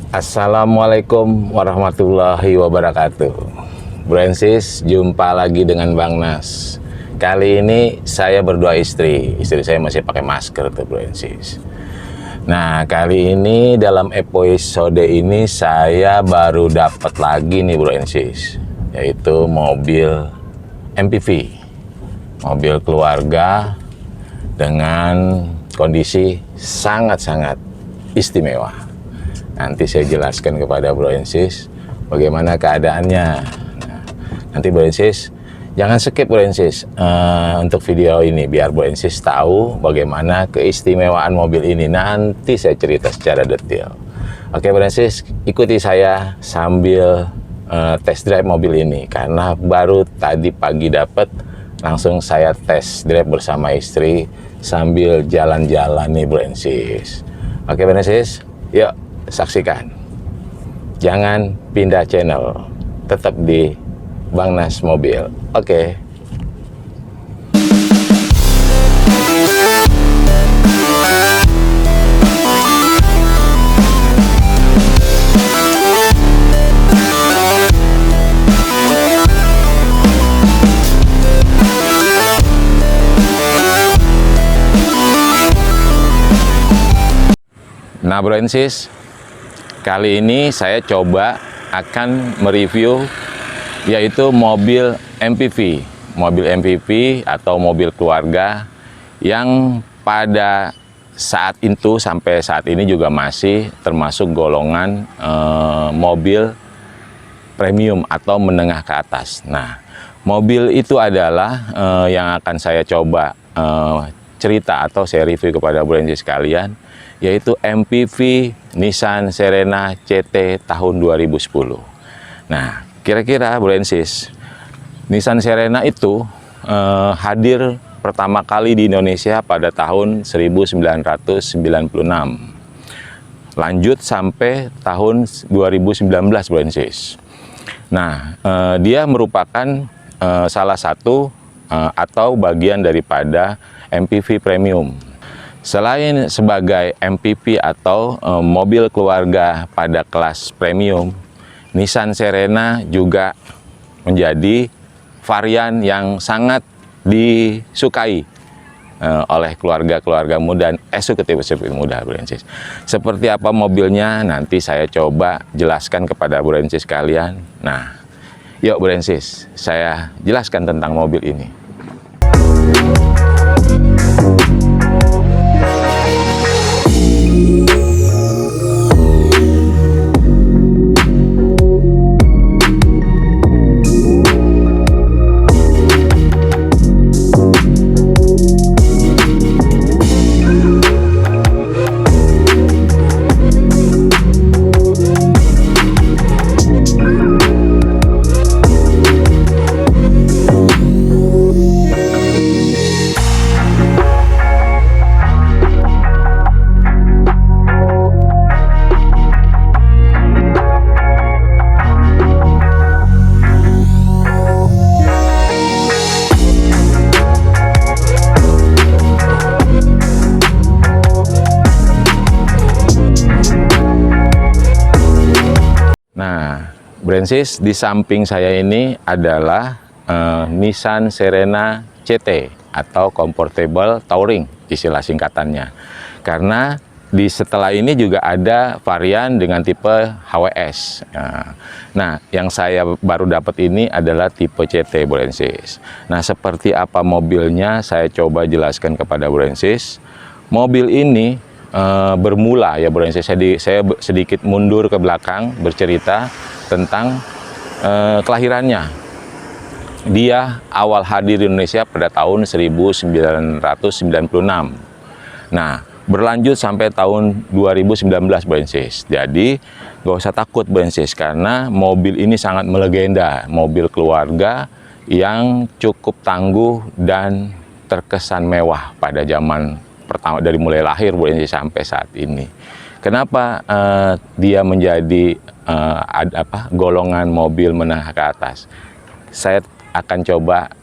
Assalamualaikum warahmatullahi wabarakatuh. Bransis, jumpa lagi dengan Bang Nas. Kali ini saya berdua istri saya masih pakai masker tuh Bransis. Nah, kali ini dalam episode ini saya baru dapat lagi nih Bransis, yaitu mobil MPV, mobil keluarga dengan kondisi sangat-sangat istimewa. Nanti saya jelaskan kepada Bro Ensis bagaimana keadaannya. Nah, nanti Bro Ensis jangan skip Bro Ensis untuk video ini biar Bro Ensis tahu bagaimana keistimewaan mobil ini. Nanti saya cerita secara detail. Oke Bro Ensis, ikuti saya sambil test drive mobil ini karena baru tadi pagi dapat, langsung saya test drive bersama istri sambil jalan-jalan nih Bro Ensis. Oke Bro Ensis, yuk saksikan. Jangan pindah channel, tetap di Bang Nas Mobil. Oke. Nah Bro Ensis, kali ini saya coba akan mereview yaitu mobil MPV. Mobil MPV atau mobil keluarga yang pada saat itu sampai saat ini juga masih termasuk golongan mobil premium atau menengah ke atas. Nah, mobil itu adalah yang akan saya coba cerita atau saya review kepada brand sekalian, yaitu MPV Nissan Serena CT tahun 2010. Nah, kira-kira Bransis, Nissan Serena itu hadir pertama kali di Indonesia pada tahun 1996. Lanjut sampai tahun 2019 Bransis. Nah, dia merupakan salah satu atau bagian daripada MPV premium. Selain sebagai MPV atau mobil keluarga pada kelas premium, Nissan Serena juga menjadi varian yang sangat disukai oleh keluarga-keluarga muda dan eksekutif muda Bransis. Seperti apa mobilnya nanti saya coba jelaskan kepada Bransis kalian. Nah, yuk Bransis, saya jelaskan tentang mobil ini. Bransis, di samping saya ini adalah Nissan Serena CT atau Comfortable Touring istilah singkatannya. Karena setelah ini juga ada varian dengan tipe HWS. Nah, yang saya baru dapat ini adalah tipe CT Bransis. Nah, seperti apa mobilnya saya coba jelaskan kepada Bransis. Mobil ini bermula ya Bransis, saya sedikit mundur ke belakang bercerita tentang kelahirannya. Dia awal hadir di Indonesia pada tahun 1996. Nah, berlanjut sampai tahun 2019 Bransis. Jadi gak usah takut Bransis, karena mobil ini sangat melegenda, mobil keluarga yang cukup tangguh dan terkesan mewah pada zaman pertama dari mulai lahir Bransis sampai saat ini. Kenapa dia menjadi golongan mobil menengah ke atas? Saya akan coba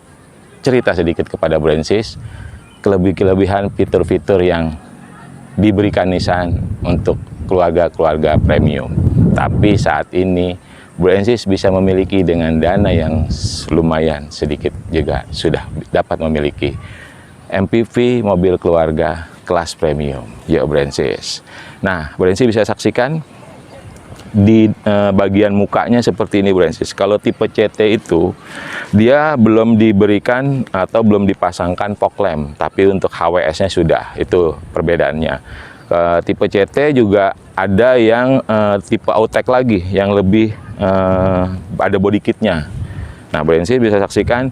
cerita sedikit kepada Bransis kelebihan fitur-fitur yang diberikan Nissan untuk keluarga-keluarga premium. Tapi saat ini Bransis bisa memiliki dengan dana yang lumayan sedikit juga sudah dapat memiliki MPV mobil keluarga kelas premium. Yuk Bransis. Nah, Bransis bisa saksikan di bagian mukanya seperti ini Bransis. Kalau tipe CT itu dia belum diberikan atau belum dipasangkan fog lamp, tapi untuk HWS-nya sudah. Itu perbedaannya. Tipe CT juga ada yang tipe Autek lagi yang lebih ada body kitnya. Nah, Bransis bisa saksikan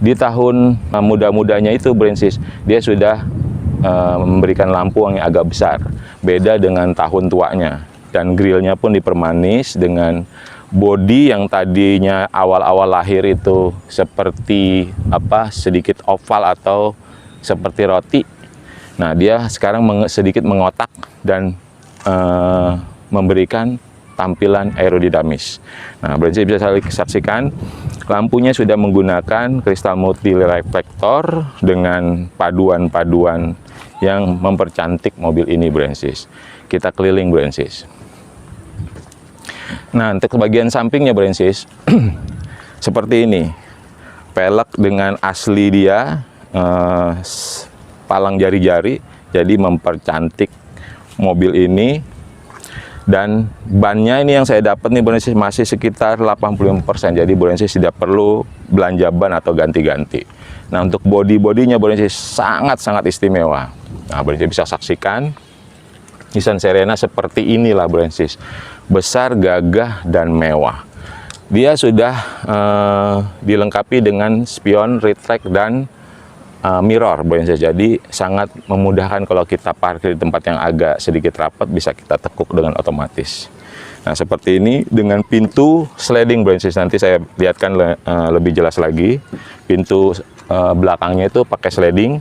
di tahun muda-mudanya itu Bransis dia sudah memberikan lampu yang agak besar, beda dengan tahun tuanya. Dan grillnya pun dipermanis dengan body yang tadinya awal-awal lahir itu seperti sedikit oval atau seperti roti. Nah, dia sekarang sedikit mengotak dan memberikan tampilan aerodinamis. Nah, Bransis bisa saksikan lampunya sudah menggunakan kristal multi reflektor dengan paduan-paduan yang mempercantik mobil ini Bransis. Kita keliling Bransis. Nah, untuk bagian sampingnya Bransis seperti ini. Pelek dengan asli dia palang jari-jari, jadi mempercantik mobil ini. Dan bannya ini yang saya dapat nih Bransis masih sekitar 85%, jadi Bransis tidak perlu belanja ban atau ganti-ganti. Nah, untuk body-bodinya Bransis sangat-sangat istimewa. Nah, Bransis bisa saksikan Nissan Serena seperti inilah Bransis, besar, gagah, dan mewah. Dia sudah dilengkapi dengan spion, retract, dan mirror Bransis, jadi sangat memudahkan kalau kita parkir di tempat yang agak sedikit rapat, bisa kita tekuk dengan otomatis. Nah, seperti ini dengan pintu sliding Bransis, nanti saya lihatkan lebih jelas lagi. Pintu belakangnya itu pakai sliding.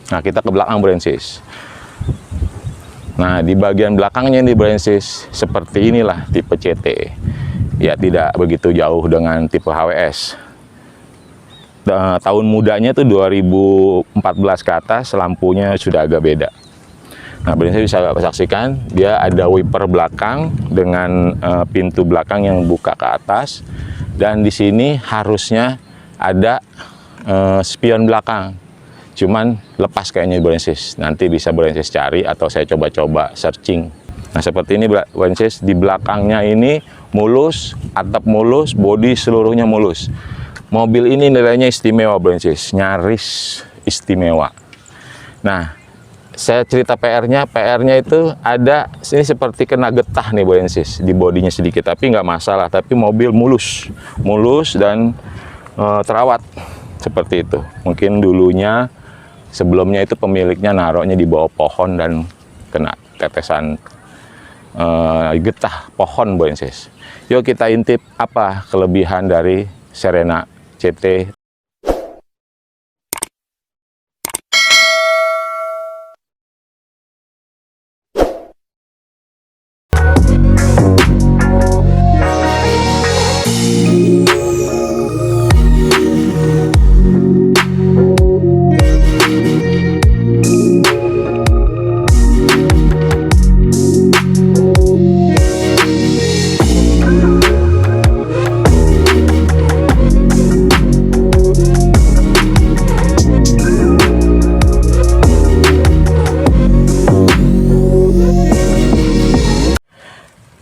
Nah, kita ke belakang Bransis. Nah, di bagian belakangnya ini Bransis seperti inilah tipe CT. Ya, tidak begitu jauh dengan tipe HWS. Tahun mudanya itu 2014 ke atas, lampunya sudah agak beda. Nah, Bransis bisa saksikan dia ada wiper belakang dengan pintu belakang yang buka ke atas, dan di sini harusnya ada spion belakang, cuman lepas kayaknya Bransis. Nanti bisa Bransis cari atau saya coba-coba searching. Nah, seperti ini Bransis, di belakangnya ini mulus, atap mulus, bodi seluruhnya mulus. Mobil ini nilainya istimewa Bransis, nyaris istimewa. Nah, saya cerita PR-nya itu ada sini seperti kena getah nih Bransis di bodinya sedikit, tapi nggak masalah. Tapi mobil mulus dan terawat seperti itu. Mungkin dulunya sebelumnya itu pemiliknya naruhnya di bawah pohon dan kena tetesan getah pohon Bransis. Yuk kita intip apa kelebihan dari Serena CT.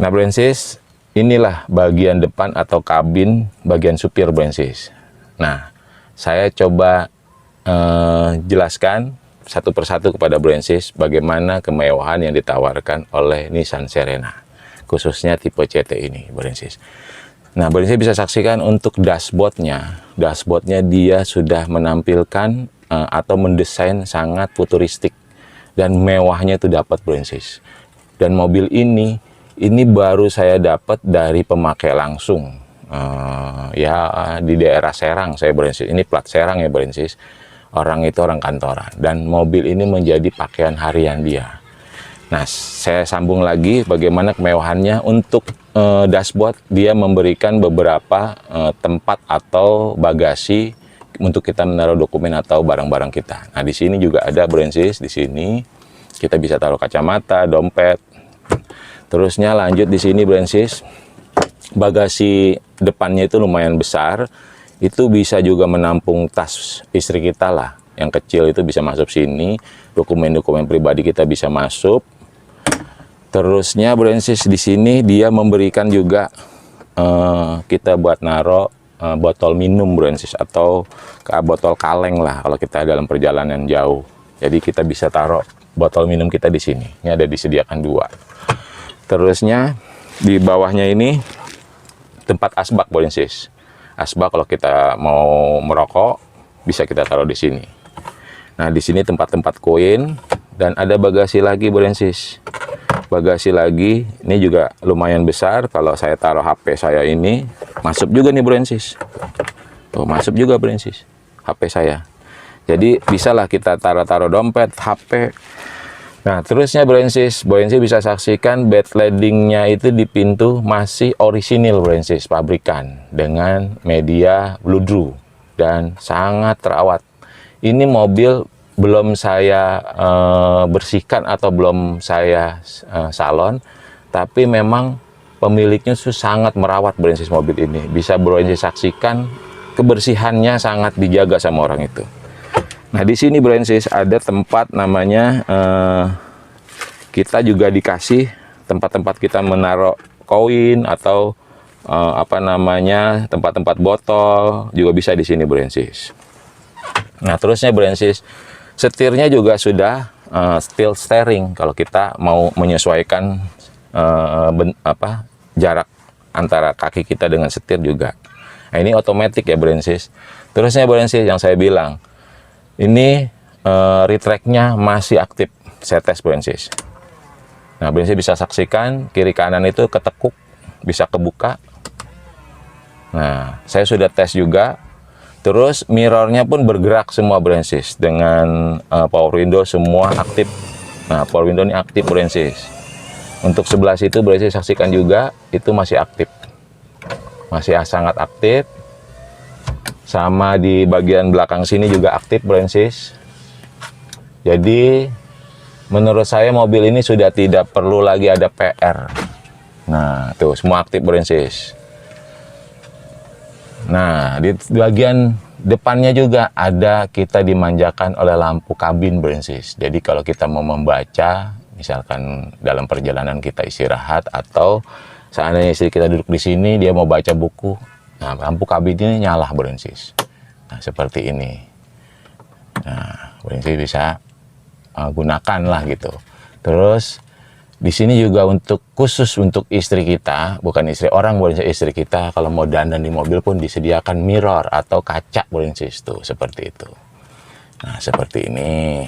Nah Bransis, inilah bagian depan atau kabin bagian supir Bransis. Nah, saya coba jelaskan satu persatu kepada Bransis bagaimana kemewahan yang ditawarkan oleh Nissan Serena, khususnya tipe CT ini Bransis. Nah, Bransis bisa saksikan untuk dashboardnya dia sudah menampilkan atau mendesain sangat futuristik dan mewahnya itu dapat Bransis. Dan mobil ini baru saya dapat dari pemakai langsung, ya di daerah Serang saya Bransis. Ini plat Serang ya Bransis. Orang itu orang kantoran, dan mobil ini menjadi pakaian harian dia. Nah, saya sambung lagi bagaimana kemewahannya. Untuk dashboard dia memberikan beberapa tempat atau bagasi untuk kita menaruh dokumen atau barang-barang kita. Nah, di sini juga ada Bransis. Di sini kita bisa taruh kacamata, dompet. Terusnya lanjut di sini Bransis, bagasi depannya itu lumayan besar, itu bisa juga menampung tas istri kita lah. Yang kecil itu bisa masuk sini, dokumen-dokumen pribadi kita bisa masuk. Terusnya Bransis di sini dia memberikan juga kita buat naro botol minum Bransis, atau botol kaleng lah kalau kita dalam perjalanan jauh. Jadi kita bisa taruh botol minum kita di sini. Ini ada disediakan 2. Terusnya di bawahnya ini tempat asbak Bransis. Asbak kalau kita mau merokok bisa kita taruh di sini. Nah, di sini tempat-tempat koin, dan ada bagasi lagi Bransis. Bagasi lagi, ini juga lumayan besar. Kalau saya taruh HP saya ini, masuk juga nih Bransis. Tuh, masuk juga Bransis, HP saya. Jadi bisalah kita taruh-taruh dompet, HP. Nah, terusnya Bransis bisa saksikan bed leadingnya itu di pintu masih orisinil Bransis, pabrikan, dengan media bludru dan sangat terawat. Ini mobil belum saya bersihkan atau belum saya salon, tapi memang pemiliknya sangat merawat Bransis mobil ini. Bisa Bransis saksikan kebersihannya sangat dijaga sama orang itu. Nah, di sini Bransis ada tempat namanya, kita juga dikasih tempat-tempat kita menaruh koin atau apa namanya, tempat-tempat botol juga bisa di sini Bransis. Nah, terusnya Bransis, setirnya juga sudah steel steering kalau kita mau menyesuaikan jarak antara kaki kita dengan setir juga. Nah, ini otomatis ya Bransis. Terusnya Bransis, yang saya bilang ini retract-nya masih aktif. Saya tes Bransis. Nah, Bransis bisa saksikan kiri kanan itu ketekuk, bisa kebuka. Nah, saya sudah tes juga. Terus mirrornya pun bergerak semua Bransis, dengan power window semua aktif. Nah, power window ini aktif Bransis. Untuk sebelah situ Bransis saksikan juga, itu masih aktif, masih sangat aktif. Sama di bagian belakang sini juga aktif Bransis. Jadi menurut saya mobil ini sudah tidak perlu lagi ada PR. Nah, tuh semua aktif Bransis. Nah, di bagian depannya juga ada, kita dimanjakan oleh lampu kabin Bransis. Jadi kalau kita mau membaca, misalkan dalam perjalanan kita istirahat, atau seandainya istri kita duduk di sini, dia mau baca buku, nah lampu kabin ini nyala Bransis. Nah, seperti ini. Nah, Bransis bisa gunakan lah gitu. Terus di sini juga khusus untuk istri kita, bukan istri orang, istri kita kalau mau dandan di mobil pun disediakan mirror atau kaca Bransis tuh, seperti itu. Nah, seperti ini.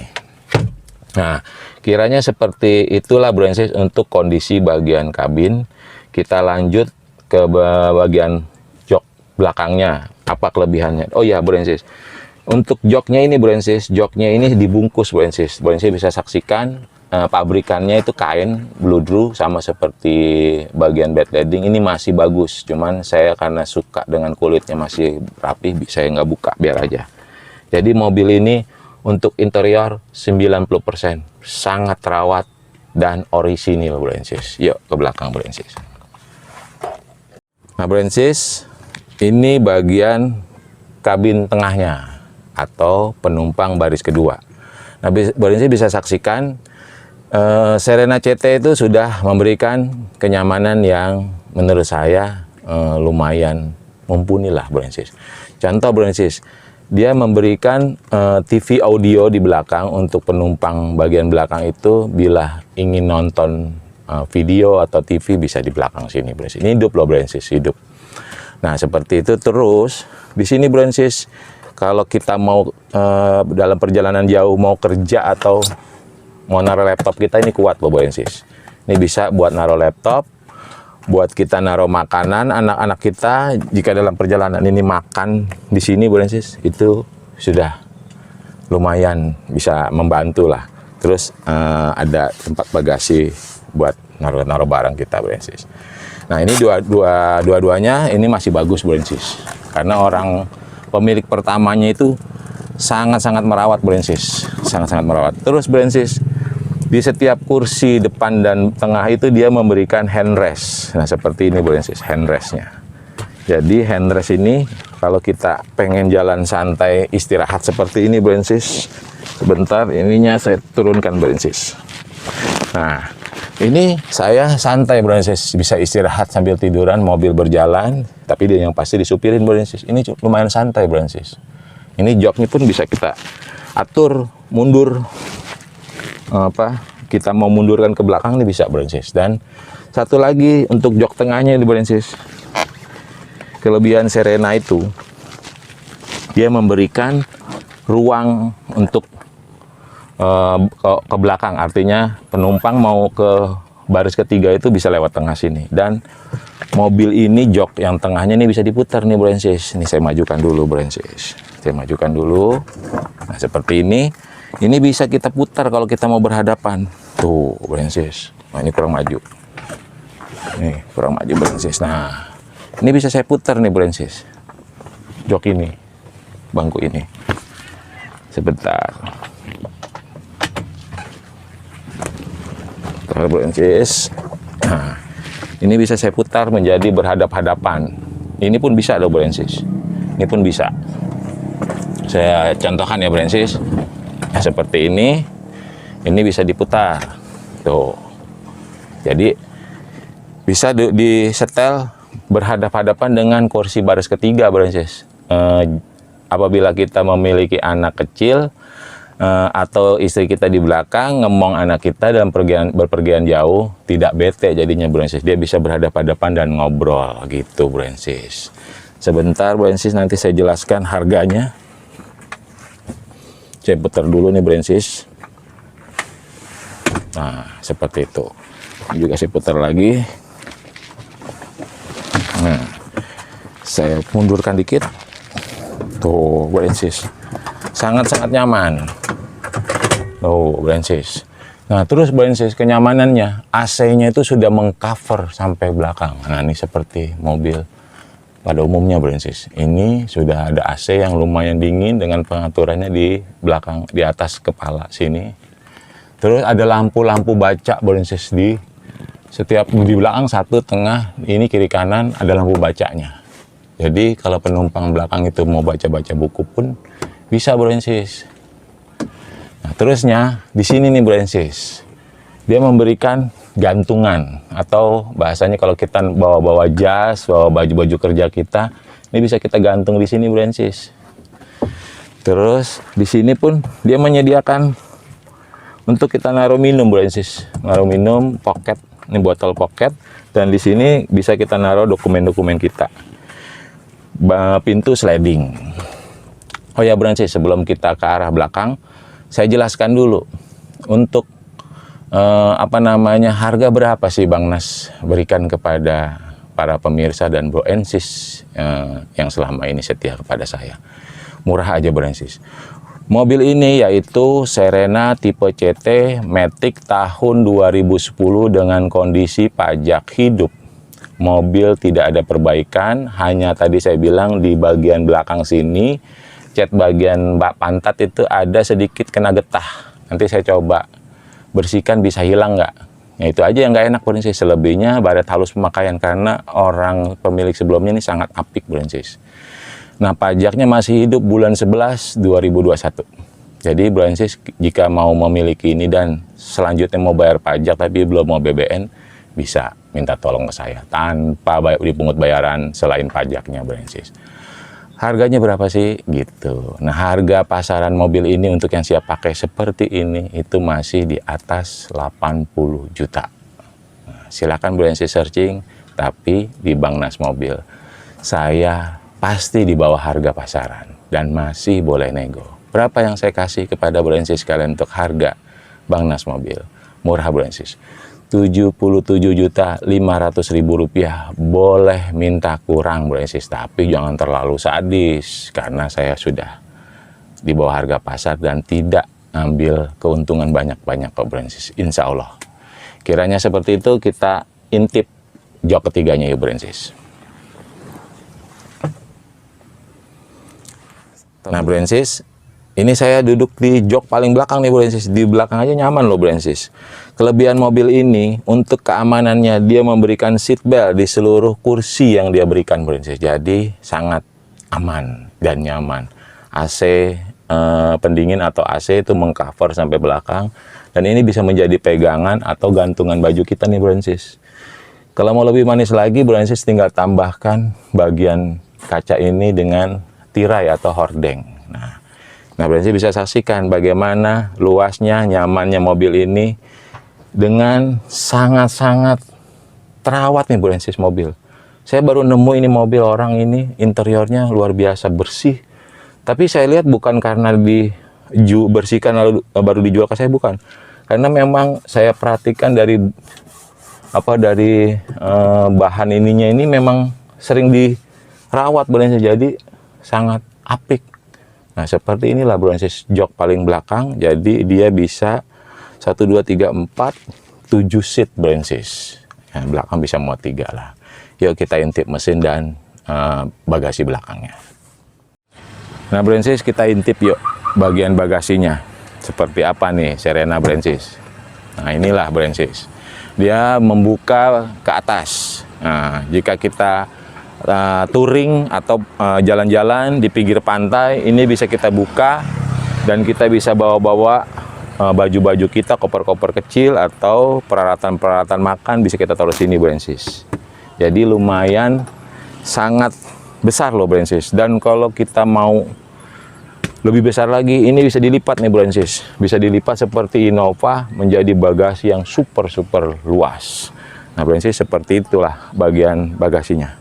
Nah, kiranya seperti itulah Bransis untuk kondisi bagian kabin. Kita lanjut ke bagian jok belakangnya. Apa kelebihannya? Oh ya Bransis, untuk joknya ini Bransis, joknya ini dibungkus Bransis. Bransis bisa saksikan pabrikannya itu kain bludru, sama seperti bagian bed leading ini masih bagus. Cuman saya karena suka dengan kulitnya masih rapi, saya nggak buka, biar aja. Jadi mobil ini untuk interior 90% sangat terawat dan orisinil Bransis. Yuk ke belakang Bransis. Nah Bransis, ini bagian kabin tengahnya atau penumpang baris kedua. Nah, Bransis bisa saksikan Serena CT itu sudah memberikan kenyamanan yang menurut saya lumayan mumpuni lah Bransis. Contoh Bransis, dia memberikan TV audio di belakang untuk penumpang bagian belakang itu, bila ingin nonton video atau TV bisa di belakang sini Bransis. Ini hidup loh Bransis, hidup. Nah, seperti itu. Terus di sini Bransis, kalau kita mau dalam perjalanan jauh, mau kerja atau mau naruh laptop kita, ini kuat loh Bransis. Ini bisa buat naruh laptop, buat kita naruh makanan anak-anak kita jika dalam perjalanan ini makan di sini Bransis, itu sudah lumayan bisa membantu lah. Terus ada tempat bagasi buat naruh barang kita Bransis. Nah, ini dua-duanya ini masih bagus Bransis, karena orang pemilik pertamanya itu sangat-sangat merawat Bransis, sangat-sangat merawat. Terus Bransis, Di setiap kursi depan dan tengah itu dia memberikan handrest. Nah, seperti ini Brensis, handrestnya. Jadi handrest ini kalau kita pengen jalan santai istirahat seperti ini Brensis, sebentar ininya saya turunkan Brensis. Nah, ini saya santai Brensis, bisa istirahat sambil tiduran, mobil berjalan, tapi dia yang pasti disupirin Brensis. Ini lumayan santai Brensis. Ini joknya pun bisa kita atur mundur, kita mau mundurkan ke belakang ini bisa Brensis. Dan satu lagi untuk jok tengahnya ini Brensis, kelebihan Serena itu dia memberikan ruang untuk ke belakang, artinya penumpang mau ke baris ketiga itu bisa lewat tengah sini. Dan mobil ini jok yang tengahnya ini bisa diputar nih Brensis. Ini saya majukan dulu Brensis, saya majukan dulu. Nah, seperti ini bisa kita putar kalau kita mau berhadapan tuh Brensis. Nah, ini kurang maju, nih kurang maju Brensis. Nah, ini bisa saya putar nih Brensis, jok ini, bangku ini. Sebentar Brensis. Nah, ini bisa saya putar menjadi berhadap-hadapan. Ini pun bisa loh Brensis, ini pun bisa. Saya contohkan ya Brensis. Nah, seperti ini bisa diputar tuh. Jadi bisa disetel berhadap-hadapan dengan kursi baris ketiga Brensis. Apabila kita memiliki anak kecil atau istri kita di belakang ngemong anak kita dalam berpergian jauh, tidak bete jadinya Brensis. Dia bisa berhadap-hadapan dan ngobrol gitu Brensis. Sebentar Brensis, nanti saya jelaskan harganya. Saya putar dulu nih Brensis. Nah, seperti itu. Ini juga saya putar lagi. Nah, saya mundurkan dikit. Tuh Brensis, sangat-sangat nyaman. Tuh Brensis. Nah, terus Brensis, kenyamanannya AC-nya itu sudah mengcover sampai belakang. Nah, ini seperti mobil pada umumnya Brensis. Ini sudah ada AC yang lumayan dingin dengan pengaturannya di belakang, di atas kepala sini. Terus ada lampu-lampu baca Brensis di setiap di belakang, satu, tengah, ini kiri kanan ada lampu bacanya. Jadi kalau penumpang belakang itu mau baca-baca buku pun bisa Brensis. Nah, terusnya di sini nih Brensis, dia memberikan gantungan, atau bahasanya kalau kita bawa jas, bawa baju-baju kerja kita, ini bisa kita gantung di sini Brensis. Terus di sini pun dia menyediakan untuk kita naruh minum Brensis, naruh minum pocket, ini botol pocket, dan di sini bisa kita naruh dokumen-dokumen kita. Pintu sliding. Oh ya Brensis, sebelum kita ke arah belakang, saya jelaskan dulu untuk harga berapa sih Bang Nas berikan kepada para pemirsa dan Bro Ensis yang selama ini setia kepada saya. Murah aja Brensis. Mobil ini yaitu Serena tipe CT Matic tahun 2010 dengan kondisi pajak hidup. Mobil tidak ada perbaikan, hanya tadi saya bilang di bagian belakang sini, cat bagian pantat itu ada sedikit kena getah. Nanti saya coba bersihkan bisa hilang nggak. Ya itu aja yang nggak enak Brensis. Selebihnya baret halus pemakaian karena orang pemilik sebelumnya ini sangat apik Brensis. Nah, pajaknya masih hidup bulan 11 2021. Jadi Brensis jika mau memiliki ini dan selanjutnya mau bayar pajak tapi belum mau BBN, bisa minta tolong ke saya tanpa dipungut bayaran selain pajaknya Brensis. Harganya berapa sih gitu. Nah, harga pasaran mobil ini untuk yang siap pakai seperti ini itu masih di atas 80 juta. Nah, silakan Brensis searching, tapi di Bang Nas Mobil saya pasti di bawah harga pasaran dan masih boleh nego. Berapa yang saya kasih kepada Brensis kalian untuk harga Bang Nas Mobil? Murah Brensis. 77.500.000 rupiah. Boleh minta kurang Brensis, tapi jangan terlalu sadis karena saya sudah di bawah harga pasar dan tidak ambil keuntungan banyak-banyak kok Brensis. Insya Allah. Kiranya seperti itu, kita intip jok ketiganya yuk Brensis. Nah Brensis, Ini saya duduk di jok paling belakang nih Brensis. Di belakang aja nyaman loh Brensis. Kelebihan mobil ini untuk keamanannya dia memberikan seat belt di seluruh kursi yang dia berikan Brensis. Jadi sangat aman dan nyaman. AC pendingin atau AC itu mengcover sampai belakang. Dan ini bisa menjadi pegangan atau gantungan baju kita nih Brensis. Kalau mau lebih manis lagi Brensis tinggal tambahkan bagian kaca ini dengan tirai atau hordeng. Nah, Brensis bisa saksikan bagaimana luasnya, nyamannya mobil ini dengan sangat-sangat terawat nih Brensis mobil. Saya baru nemu ini mobil orang ini interiornya luar biasa bersih. Tapi saya lihat bukan karena dibersihkan lalu baru dijual ke saya, bukan. Karena memang saya perhatikan dari bahan ininya ini memang sering dirawat Brensis, jadi sangat apik. Nah, seperti inilah Brensis jok paling belakang. Jadi dia bisa 1, 2, 3, 4, 7 seat Brensis. Nah, belakang bisa muat 3 lah. Yuk kita intip mesin dan bagasi belakangnya. Nah Brensis, kita intip yuk bagian bagasinya. Seperti apa nih Serena Brensis. Nah inilah Brensis. Dia membuka ke atas. Nah, jika kita touring atau jalan-jalan di pinggir pantai, ini bisa kita buka dan kita bisa bawa-bawa baju-baju kita, koper-koper kecil atau peralatan-peralatan makan bisa kita taruh sini Brensis. Jadi lumayan sangat besar loh Brensis. Dan kalau kita mau lebih besar lagi, ini bisa dilipat nih Brensis. Bisa dilipat seperti Innova menjadi bagasi yang super luas. Nah Brensis, seperti itulah bagian bagasinya.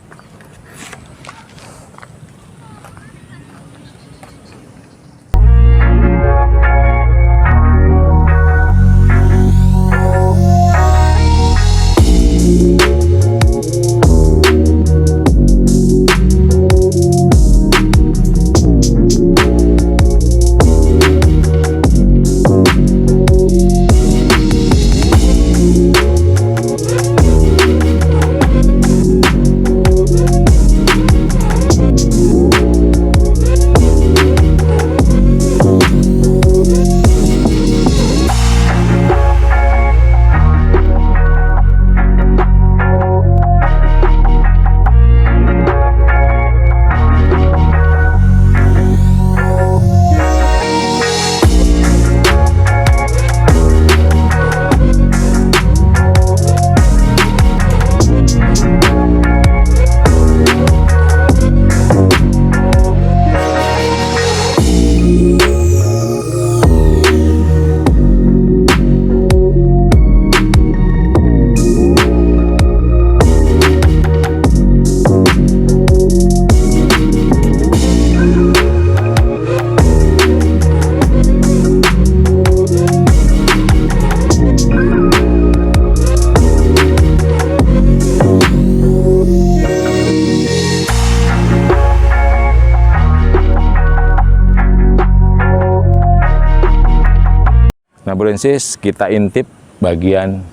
Nah Brensis, kita intip bagian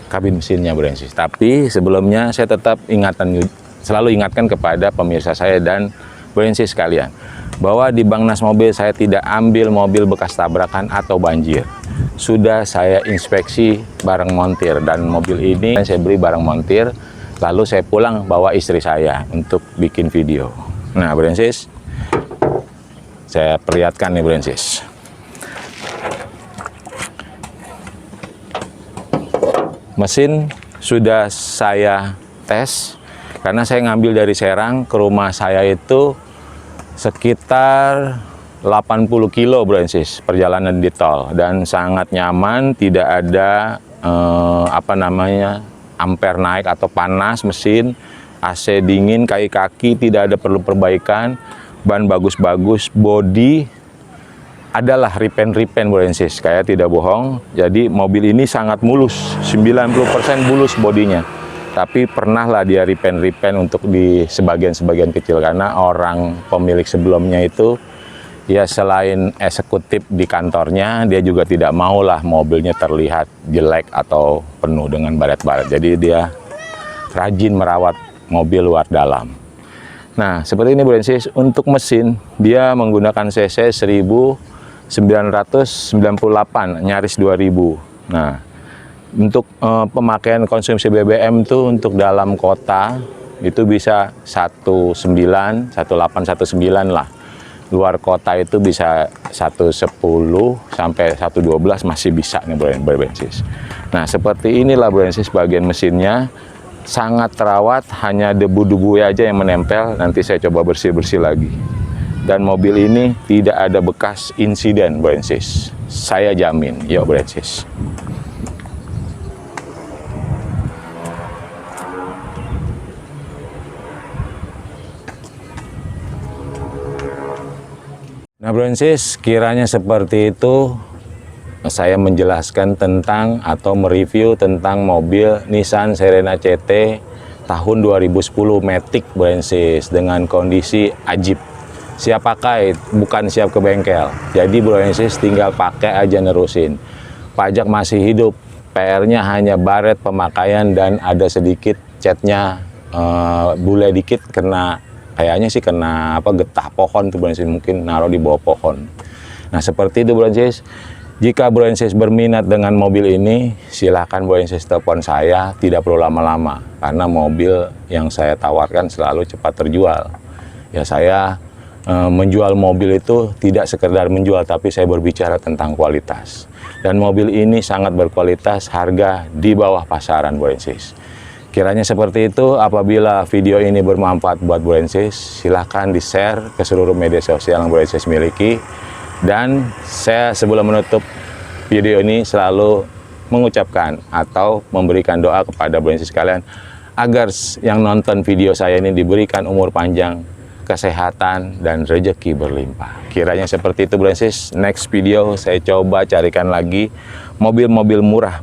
kabin mesinnya Brensis. Tapi sebelumnya saya tetap selalu ingatkan kepada pemirsa saya dan Brensis sekalian, bahwa di Bang Nas Mobil saya tidak ambil mobil bekas tabrakan atau banjir. Sudah saya inspeksi bareng montir, dan mobil ini saya beli bareng montir, lalu saya pulang bawa istri saya untuk bikin video. Nah Brensis, saya perlihatkan nih Brensis. Mesin sudah saya tes, karena saya ngambil dari Serang ke rumah saya itu sekitar 80 kilo Brensis perjalanan di tol, dan sangat nyaman, tidak ada ampere naik atau panas mesin, AC dingin, kaki-kaki tidak ada perlu perbaikan, ban bagus-bagus, bodi adalah repaint Brensis, kayak tidak bohong. Jadi mobil ini sangat mulus, 90% mulus bodinya. Tapi pernahlah dia repaint untuk di sebagian kecil, karena orang pemilik sebelumnya itu ya selain eksekutif di kantornya, dia juga tidak maulah mobilnya terlihat jelek atau penuh dengan baret-baret. Jadi dia rajin merawat mobil luar dalam. Nah, seperti ini Brensis, untuk mesin dia menggunakan cc 1998, nyaris 2000. Nah, untuk pemakaian konsumsi BBM tuh untuk dalam kota itu bisa 1819 lah. Luar kota itu bisa 110 sampai 112 masih bisa nih Brensis. Nah, seperti inilah Brensis bagian mesinnya. Sangat terawat, hanya debu-debu aja yang menempel. Nanti saya coba bersih-bersih lagi. Dan mobil ini tidak ada bekas insiden Brensis. Saya jamin, yuk Brensis. Nah Brensis, kiranya seperti itu saya menjelaskan tentang atau mereview tentang mobil Nissan Serena CT tahun 2010 Matic Brensis dengan kondisi ajib. Siap pakai, bukan siap ke bengkel. Jadi Brensis tinggal pakai aja nerusin. Pajak masih hidup, PR-nya hanya baret pemakaian dan ada sedikit catnya bule dikit kena. Kayaknya sih kena getah pohon tuh Brensis, mungkin naruh di bawah pohon. Nah seperti itu Brensis. Jika Brensis berminat dengan mobil ini, silahkan Brensis telepon saya, tidak perlu lama-lama. Karena mobil yang saya tawarkan selalu cepat terjual. Ya saya menjual mobil itu tidak sekedar menjual, tapi saya berbicara tentang kualitas. Dan mobil ini sangat berkualitas, harga di bawah pasaran Brensis. Kiranya seperti itu. Apabila video ini bermanfaat buat Brensis, silahkan di-share ke seluruh media sosial yang Brensis miliki. Dan saya sebelum menutup video ini selalu mengucapkan atau memberikan doa kepada Brensis sekalian agar yang nonton video saya ini diberikan umur panjang, kesehatan, dan rezeki berlimpah. Kiranya seperti itu Brensis. Next video saya coba carikan lagi mobil-mobil murah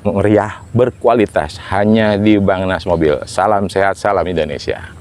meriah, berkualitas hanya di Bang Nas Mobil. Salam sehat, salam Indonesia.